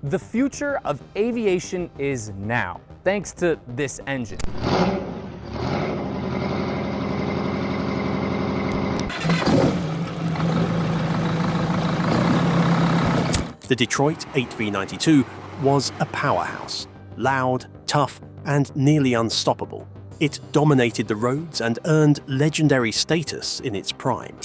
The future of aviation is now, thanks to this engine. The Detroit 8V92 was a powerhouse, loud, tough, and nearly unstoppable. It dominated the roads and earned legendary status in its prime.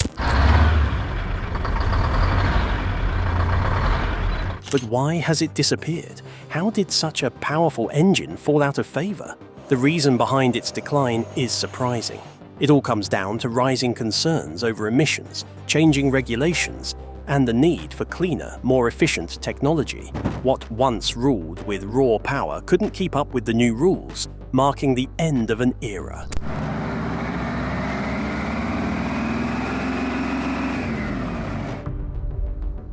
But why has it disappeared? How did such a powerful engine fall out of favor? The reason behind its decline is surprising. It all comes down to rising concerns over emissions, changing regulations, and the need for cleaner, more efficient technology. What once ruled with raw power couldn't keep up with the new rules, marking the end of an era.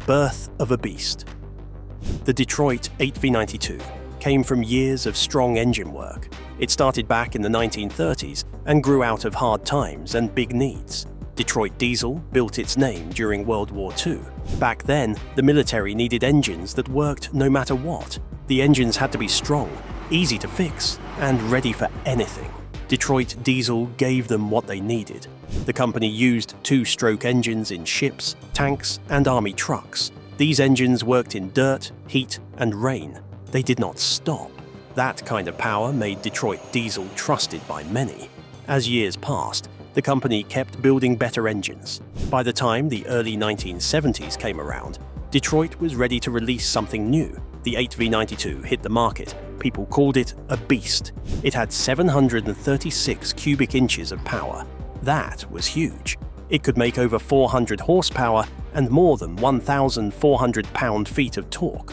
Birth of a beast. The Detroit 8V92 came from years of strong engine work. It started back in the 1930s and grew out of hard times and big needs. Detroit diesel built its name during World War II. Back then, the military needed engines that worked no matter what. The engines had to be strong, easy to fix, and ready for anything. Detroit diesel gave them what they needed. The company used two-stroke engines in ships, tanks, and army trucks. These engines worked in dirt, heat, and rain. They did not stop. That kind of power made Detroit diesel trusted by many. As years passed, the company kept building better engines. By the time the early 1970s came around, Detroit was ready to release something new. The 8V92 hit the market. People called it a beast. It had 736 cubic inches of power. That was huge. It could make over 400 horsepower and more than 1,400 pound-feet of torque.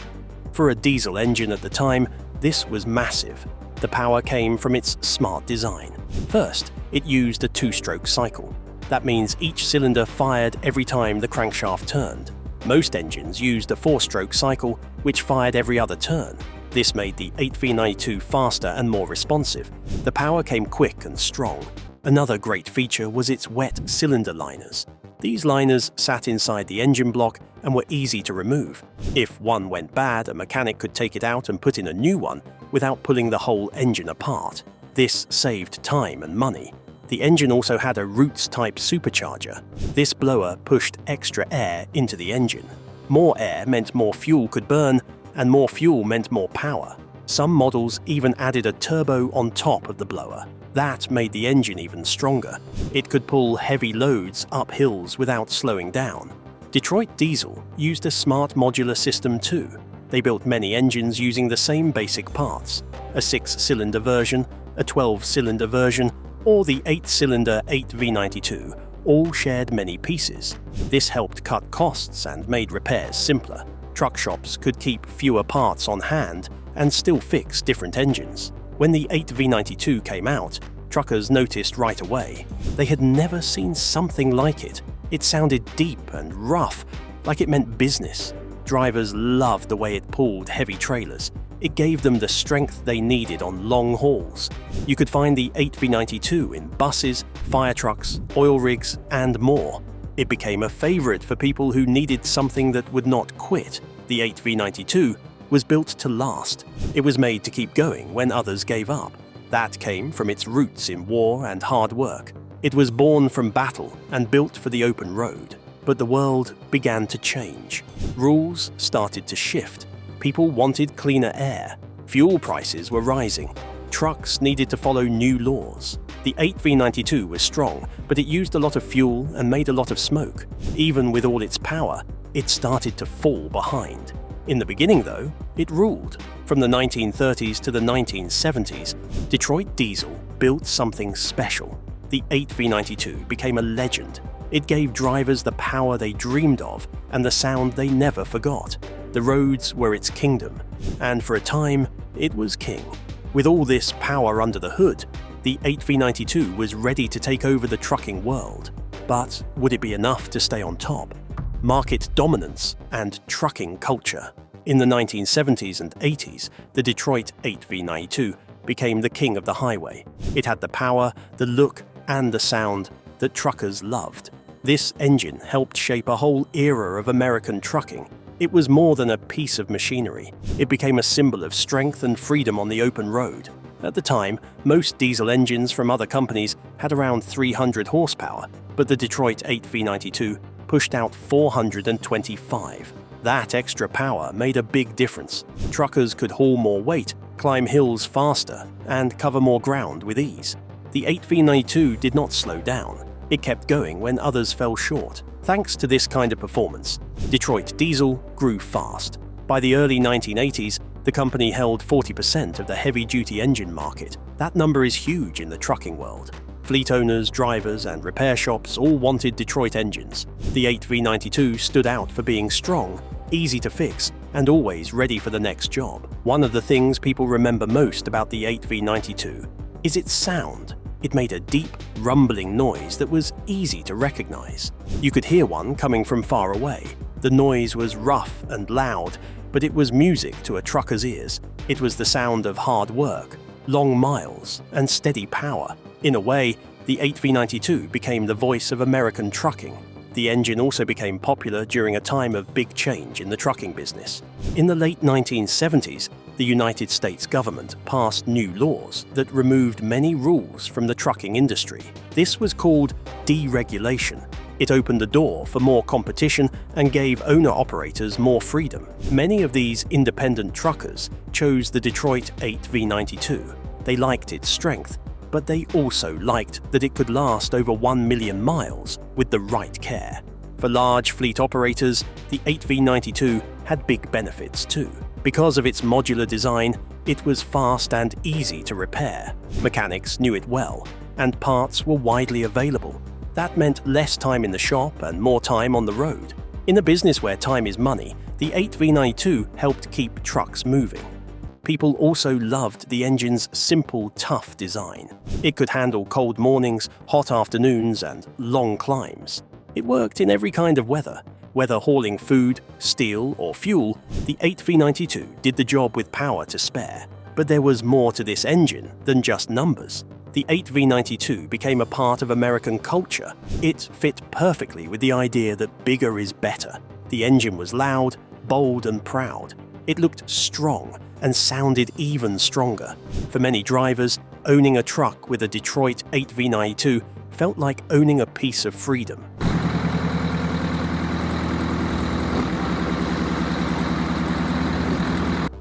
For a diesel engine at the time, this was massive. The power came from its smart design. First, it used a two-stroke cycle. That means each cylinder fired every time the crankshaft turned. Most engines used a four-stroke cycle, which fired every other turn. This made the 8V92 faster and more responsive. The power came quick and strong. Another great feature was its wet cylinder liners. These liners sat inside the engine block and were easy to remove. If one went bad, a mechanic could take it out and put in a new one without pulling the whole engine apart. This saved time and money. The engine also had a Roots-type supercharger. This blower pushed extra air into the engine. More air meant more fuel could burn, and more fuel meant more power. Some models even added a turbo on top of the blower. That made the engine even stronger. It could pull heavy loads up hills without slowing down. Detroit Diesel used a smart modular system too. They built many engines using the same basic parts: a 6-cylinder version, a 12-cylinder version, or the 8-cylinder 8V92, all shared many pieces. This helped cut costs and made repairs simpler. Truck shops could keep fewer parts on hand and still fix different engines. When the 8V92 came out, truckers noticed right away. They had never seen something like it. It sounded deep and rough, like it meant business. Drivers loved the way it pulled heavy trailers. It gave them the strength they needed on long hauls. You could find the 8V92 in buses, fire trucks, oil rigs, and more. It became a favorite for people who needed something that would not quit. The 8V92 was built to last. It was made to keep going when others gave up. That came from its roots in war and hard work. It was born from battle and built for the open road. But the world began to change. Rules started to shift. People wanted cleaner air. Fuel prices were rising. Trucks needed to follow new laws. The 8V92 was strong, but it used a lot of fuel and made a lot of smoke. Even with all its power, it started to fall behind. In the beginning, though, it ruled. From the 1930s to the 1970s, Detroit Diesel built something special. The 8V92 became a legend. It gave drivers the power they dreamed of and the sound they never forgot. The roads were its kingdom, and for a time, it was king. With all this power under the hood, the 8V92 was ready to take over the trucking world. But would it be enough to stay on top? Market dominance and trucking culture. In the 1970s and 80s, the Detroit 8V92 became the king of the highway. It had the power, the look, and the sound that truckers loved. This engine helped shape a whole era of American trucking. It was more than a piece of machinery. It became a symbol of strength and freedom on the open road. At the time, most diesel engines from other companies had around 300 horsepower, but the Detroit 8V92 pushed out 425. That extra power made a big difference. Truckers could haul more weight, climb hills faster, and cover more ground with ease. The 8V92 did not slow down. It kept going when others fell short. Thanks to this kind of performance, Detroit diesel grew fast. By the early 1980s, the company held 40% of the heavy-duty engine market. That number is huge in the trucking world. Fleet owners, drivers, and repair shops all wanted Detroit engines. The 8V92 stood out for being strong, easy to fix, and always ready for the next job. One of the things people remember most about the 8V92 is its sound. It made a deep, rumbling noise that was easy to recognize. You could hear one coming from far away. The noise was rough and loud, but it was music to a trucker's ears. It was the sound of hard work, long miles, and steady power. In a way, the 8V92 became the voice of American trucking. The engine also became popular during a time of big change in the trucking business. In the late 1970s, the United States government passed new laws that removed many rules from the trucking industry. This was called deregulation. It opened the door for more competition and gave owner-operators more freedom. Many of these independent truckers chose the Detroit 8V92. They liked its strength, but they also liked that it could last over 1 million miles with the right care. For large fleet operators, the 8V92 had big benefits too. Because of its modular design, it was fast and easy to repair. Mechanics knew it well, and parts were widely available. That meant less time in the shop and more time on the road. In a business where time is money, the 8V92 helped keep trucks moving. People also loved the engine's simple, tough design. It could handle cold mornings, hot afternoons, and long climbs. It worked in every kind of weather. Whether hauling food, steel, or fuel, the 8V92 did the job with power to spare. But there was more to this engine than just numbers. The 8V92 became a part of American culture. It fit perfectly with the idea that bigger is better. The engine was loud, bold, and proud. It looked strong and sounded even stronger. For many drivers, owning a truck with a Detroit 8V92 felt like owning a piece of freedom.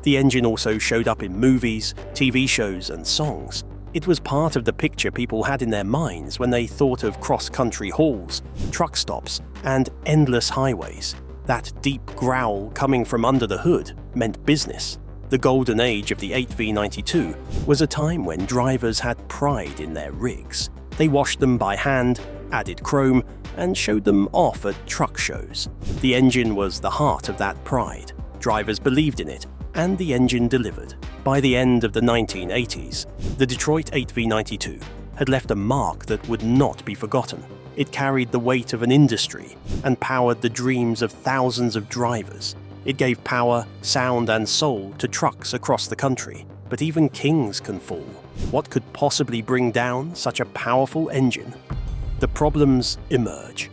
The engine also showed up in movies, TV shows, and songs. It was part of the picture people had in their minds when they thought of cross-country hauls, truck stops, and endless highways. That deep growl coming from under the hood meant business. The golden age of the 8V92 was a time when drivers had pride in their rigs. They washed them by hand, added chrome, and showed them off at truck shows. The engine was the heart of that pride. Drivers believed in it, and the engine delivered. By the end of the 1980s, the Detroit 8V92 had left a mark that would not be forgotten. It carried the weight of an industry and powered the dreams of thousands of drivers. It gave power, sound, and soul to trucks across the country. But even kings can fall. What could possibly bring down such a powerful engine? The problems emerge.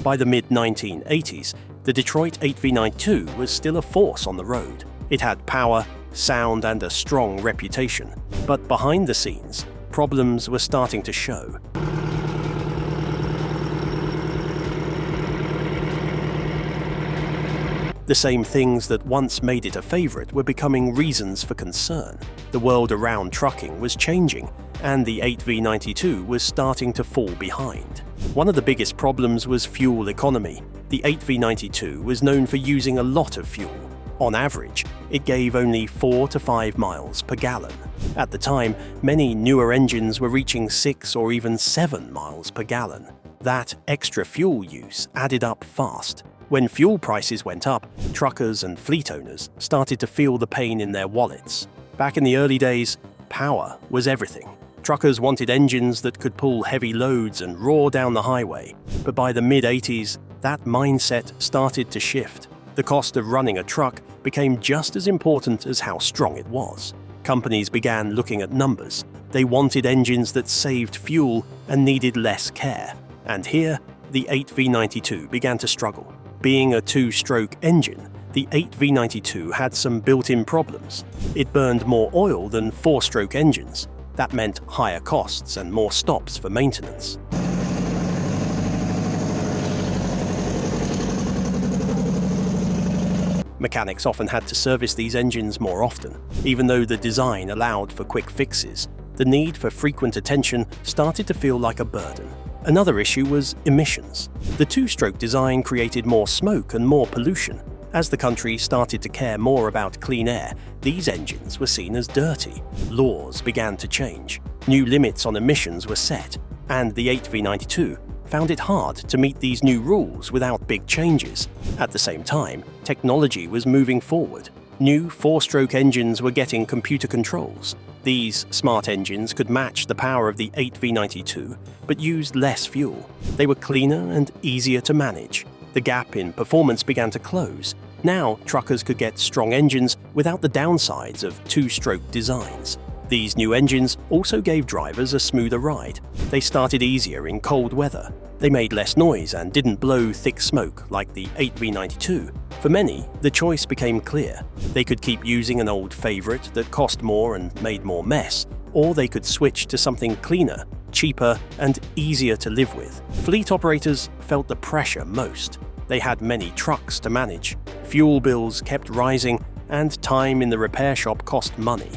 By the mid-1980s, the Detroit 8V92 was still a force on the road. It had power, sound, and a strong reputation. But behind the scenes, problems were starting to show. The same things that once made it a favorite were becoming reasons for concern. The world around trucking was changing, and the 8V92 was starting to fall behind. One of the biggest problems was fuel economy. The 8V92 was known for using a lot of fuel. On average, it gave only 4 to 5 miles per gallon. At the time, many newer engines were reaching 6 or even 7 miles per gallon. That extra fuel use added up fast. When fuel prices went up, truckers and fleet owners started to feel the pain in their wallets. Back in the early days, power was everything. Truckers wanted engines that could pull heavy loads and roar down the highway. But by the mid-80s, that mindset started to shift. The cost of running a truck became just as important as how strong it was. Companies began looking at numbers. They wanted engines that saved fuel and needed less care. And here, the 8V92 began to struggle. Being a two-stroke engine, the 8V92 had some built-in problems. It burned more oil than four-stroke engines. That meant higher costs and more stops for maintenance. Mechanics often had to service these engines more often. Even though the design allowed for quick fixes, the need for frequent attention started to feel like a burden. Another issue was emissions. The two-stroke design created more smoke and more pollution. As the country started to care more about clean air, these engines were seen as dirty. Laws began to change. New limits on emissions were set, and the 8V92 found it hard to meet these new rules without big changes. At the same time, technology was moving forward. New four-stroke engines were getting computer controls. These smart engines could match the power of the 8V92, but used less fuel. They were cleaner and easier to manage. The gap in performance began to close. Now, truckers could get strong engines without the downsides of two-stroke designs. These new engines also gave drivers a smoother ride. They started easier in cold weather. They made less noise and didn't blow thick smoke like the 8V92. For many, the choice became clear. They could keep using an old favorite that cost more and made more mess, or they could switch to something cleaner, cheaper, and easier to live with. Fleet operators felt the pressure most. They had many trucks to manage. Fuel bills kept rising, and time in the repair shop cost money.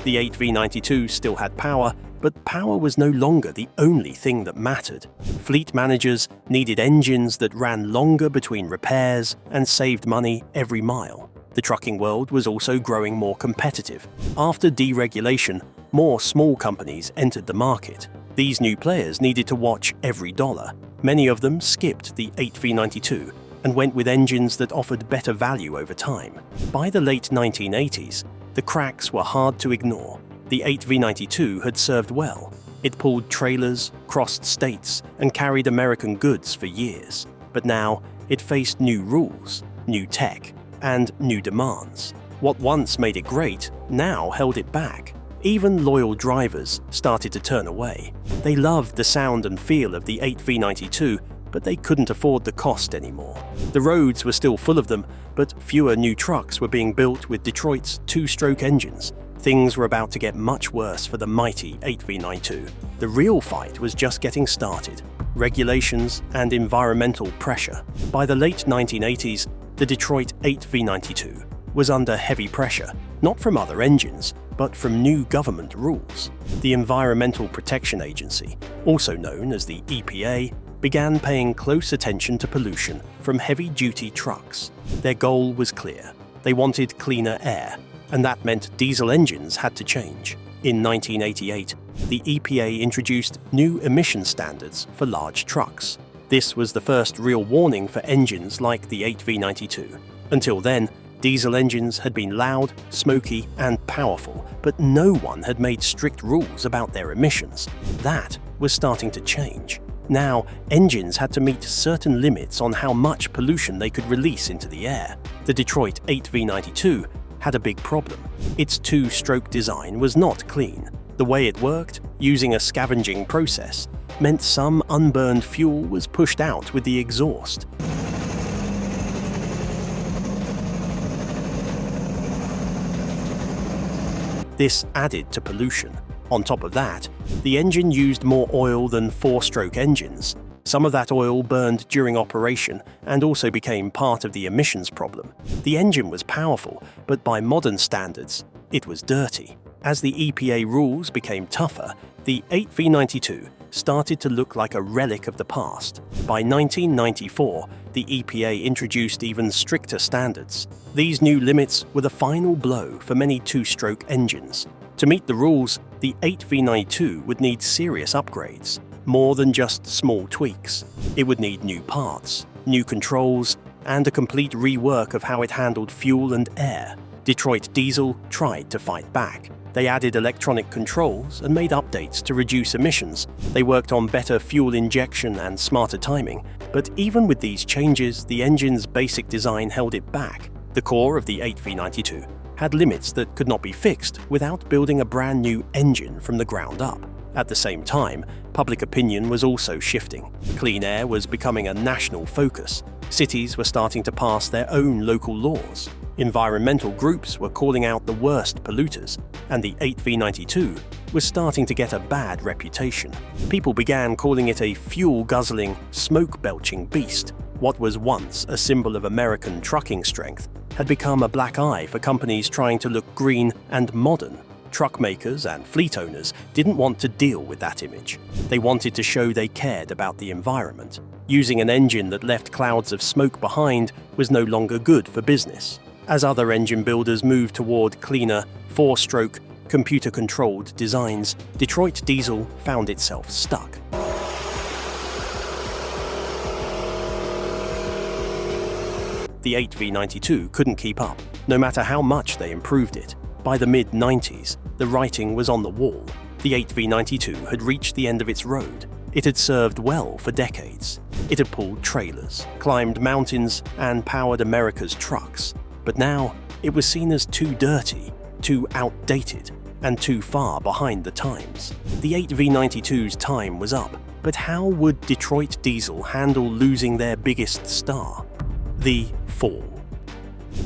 The 8V92 still had power, but power was no longer the only thing that mattered. Fleet managers needed engines that ran longer between repairs and saved money every mile. The trucking world was also growing more competitive. After deregulation, more small companies entered the market. These new players needed to watch every dollar. Many of them skipped the 8V92 and went with engines that offered better value over time. By the late 1980s, the cracks were hard to ignore. The 8V92 had served well. It pulled trailers, crossed states, and carried American goods for years. But now, it faced new rules, new tech, and new demands. What once made it great now held it back. Even loyal drivers started to turn away. They loved the sound and feel of the 8V92, but they couldn't afford the cost anymore. The roads were still full of them, but fewer new trucks were being built with Detroit's two-stroke engines. Things were about to get much worse for the mighty 8V92. The real fight was just getting started. Regulations and environmental pressure. By the late 1980s, the Detroit 8V92 was under heavy pressure, not from other engines, but from new government rules. The Environmental Protection Agency, also known as the EPA, began paying close attention to pollution from heavy-duty trucks. Their goal was clear. They wanted cleaner air, and that meant diesel engines had to change. In 1988, the EPA introduced new emission standards for large trucks. This was the first real warning for engines like the 8V92. Until then, diesel engines had been loud, smoky, and powerful, but no one had made strict rules about their emissions. That was starting to change. Now, engines had to meet certain limits on how much pollution they could release into the air. The Detroit 8V92 had a big problem. Its two-stroke design was not clean. The way it worked, using a scavenging process, meant some unburned fuel was pushed out with the exhaust. This added to pollution. On top of that, the engine used more oil than four-stroke engines. Some of that oil burned during operation and also became part of the emissions problem. The engine was powerful, but by modern standards, it was dirty. As the EPA rules became tougher, the 8V92 started to look like a relic of the past. By 1994, the EPA introduced even stricter standards. These new limits were the final blow for many two-stroke engines. To meet the rules, the 8V92 would need serious upgrades, more than just small tweaks. It would need new parts, new controls, and a complete rework of how it handled fuel and air. Detroit Diesel tried to fight back. They added electronic controls and made updates to reduce emissions. They worked on better fuel injection and smarter timing. But even with these changes, the engine's basic design held it back. The core of the 8V92 had limits that could not be fixed without building a brand new engine from the ground up. At the same time, public opinion was also shifting. Clean air was becoming a national focus. Cities were starting to pass their own local laws. Environmental groups were calling out the worst polluters, and the 8V92 was starting to get a bad reputation. People began calling it a fuel-guzzling, smoke-belching beast. What was once a symbol of American trucking strength had become a black eye for companies trying to look green and modern. Truck makers and fleet owners didn't want to deal with that image. They wanted to show they cared about the environment. Using an engine that left clouds of smoke behind was no longer good for business. As other engine builders moved toward cleaner, four-stroke, computer-controlled designs, Detroit Diesel found itself stuck. The 8V92 couldn't keep up, no matter how much they improved it. By the mid-90s, the writing was on the wall. The 8V92 had reached the end of its road. It had served well for decades. It had pulled trailers, climbed mountains, and powered America's trucks. But now, it was seen as too dirty, too outdated, and too far behind the times. The 8V92's time was up, but how would Detroit Diesel handle losing their biggest star? The fall.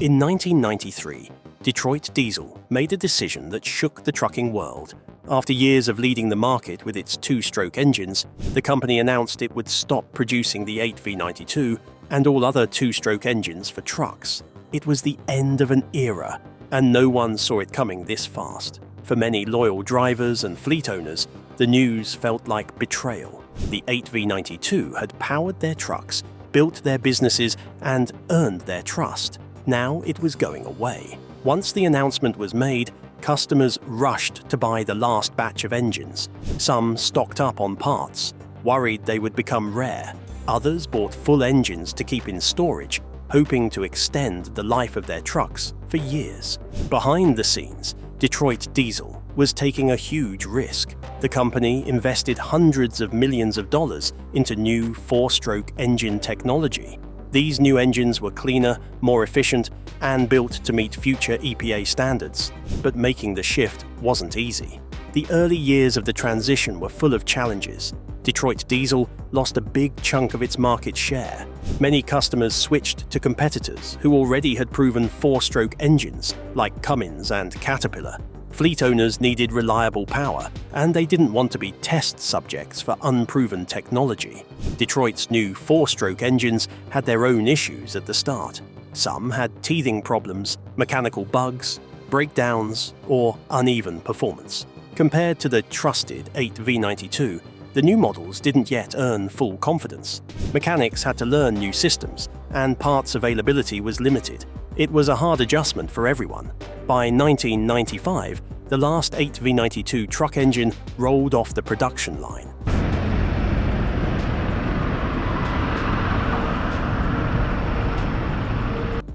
In 1993, Detroit Diesel made a decision that shook the trucking world. After years of leading the market with its two-stroke engines, the company announced it would stop producing the 8V92 and all other two-stroke engines for trucks. It was the end of an era, and no one saw it coming this fast. For many loyal drivers and fleet owners, the news felt like betrayal. The 8V92 had powered their trucks, built their businesses, and earned their trust. Now it was going away. Once the announcement was made, customers rushed to buy the last batch of engines. Some stocked up on parts, worried they would become rare. Others bought full engines to keep in storage, hoping to extend the life of their trucks for years. Behind the scenes, Detroit Diesel was taking a huge risk. The company invested hundreds of millions of dollars into new four-stroke engine technology. These new engines were cleaner, more efficient, and built to meet future EPA standards. But making the shift wasn't easy. The early years of the transition were full of challenges. Detroit Diesel lost a big chunk of its market share. Many customers switched to competitors who already had proven four-stroke engines, like Cummins and Caterpillar. Fleet owners needed reliable power, and they didn't want to be test subjects for unproven technology. Detroit's new four-stroke engines had their own issues at the start. Some had teething problems, mechanical bugs, breakdowns, or uneven performance. Compared to the trusted 8V92, the new models didn't yet earn full confidence. Mechanics had to learn new systems, and parts availability was limited. It was a hard adjustment for everyone. By 1995, the last 8V92 truck engine rolled off the production line.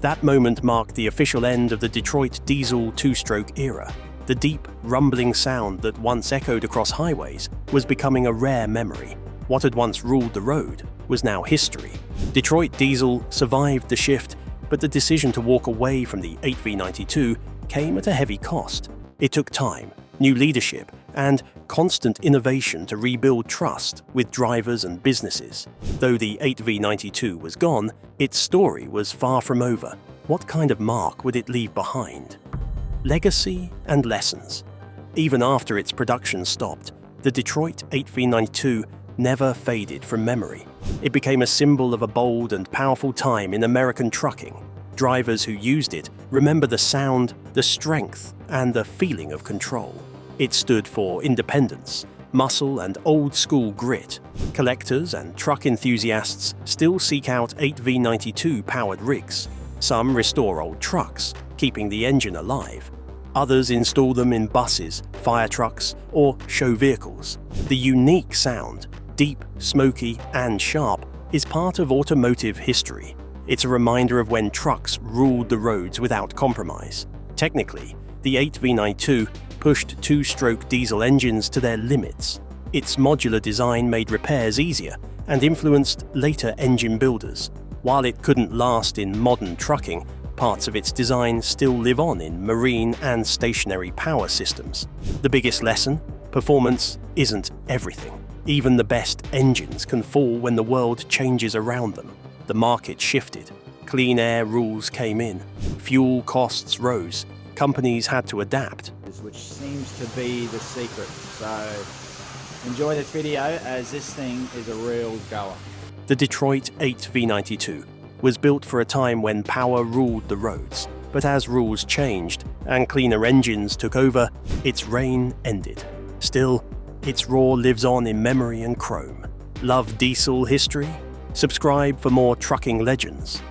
That moment marked the official end of the Detroit Diesel two-stroke era. The deep, rumbling sound that once echoed across highways was becoming a rare memory. What had once ruled the road was now history. Detroit Diesel survived the shift, but the decision to walk away from the 8V92 came at a heavy cost. It took time, new leadership, and constant innovation to rebuild trust with drivers and businesses. Though the 8V92 was gone, its story was far from over. What kind of mark would it leave behind? Legacy and lessons. Even after its production stopped, the Detroit 8V92 never faded from memory. It became a symbol of a bold and powerful time in American trucking. Drivers who used it remember the sound, the strength, and the feeling of control. It stood for independence, muscle, and old-school grit. Collectors and truck enthusiasts still seek out 8V92-powered rigs. Some restore old trucks, keeping the engine alive. Others install them in buses, fire trucks, or show vehicles. The unique sound, deep, smoky, and sharp, is part of automotive history. It's a reminder of when trucks ruled the roads without compromise. Technically, the 8V92 pushed two-stroke diesel engines to their limits. Its modular design made repairs easier and influenced later engine builders. While it couldn't last in modern trucking, parts of its design still live on in marine and stationary power systems. The biggest lesson? Performance isn't everything. Even the best engines can fall when the world changes around them. The market shifted. Clean air rules came in. Fuel costs rose. Companies had to adapt. Which seems to be the secret. So enjoy this video, as this thing is a real goer. The Detroit 8 V92 was built for a time when power ruled the roads. But as rules changed and cleaner engines took over, its reign ended. Still, its roar lives on in memory and chrome. Love diesel history? Subscribe for more trucking legends.